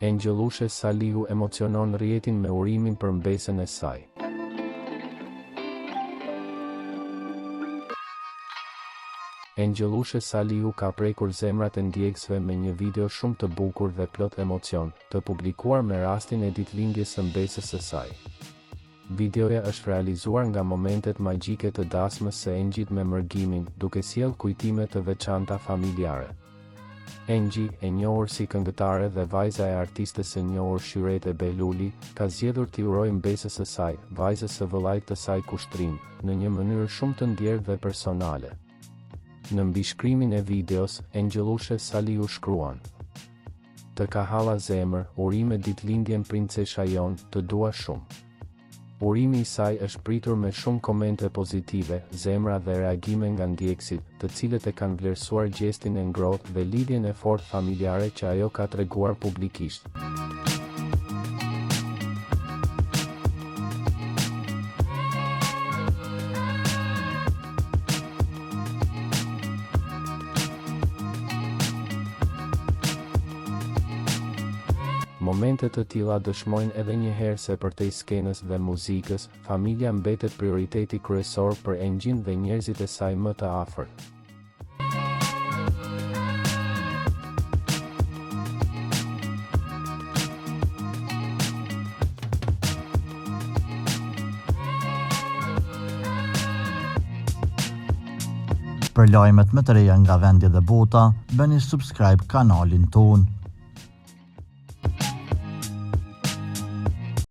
Angjelushe Salihu emocionon rrjetin me urimin për mbesën e saj. Angjelushe Salihu ka prekur zemrat e ndjekësve me një video shumë të bukur dhe plot emocion, të publikuar me rastin e ditëlindjes së mbesës së saj. Videoja është realizuar nga momentet magjike të dasmës së Engjit me mërgimin, duke sjellë kujtime të veçanta familjare. Engji, e njohur si këngëtare dhe vajza e artistes së njohur Shyrete Behluli, ka zgjedhur t'i urojë mbesës së saj, vajzës së vëllait të saj kushtrim, në një mënyrë shumë të ndjerë dhe personale. Në mbishkrimin e videos, Angjelushe Salihu shkruan: "Të ka halla zemër, urime ditëlindjen princesha jon, të dua shumë." Urimi i saj është pritur me shumë komente pozitive, zemra dhe reagime nga ndjekësit, të cilët e kanë vlerësuar gjestin e ngrohtë dhe lidhjen e fortë familjare që ajo ka treguar publikisht. Momente të tilla dëshmojnë edhe një herë se përtej skenës dhe muzikës, familja mbetet prioriteti kryesor për Engjin dhe njerëzit e saj më të afërt. Për lajmet më të reja nga vendi dhe bota, bëni subscribe kanalin ton.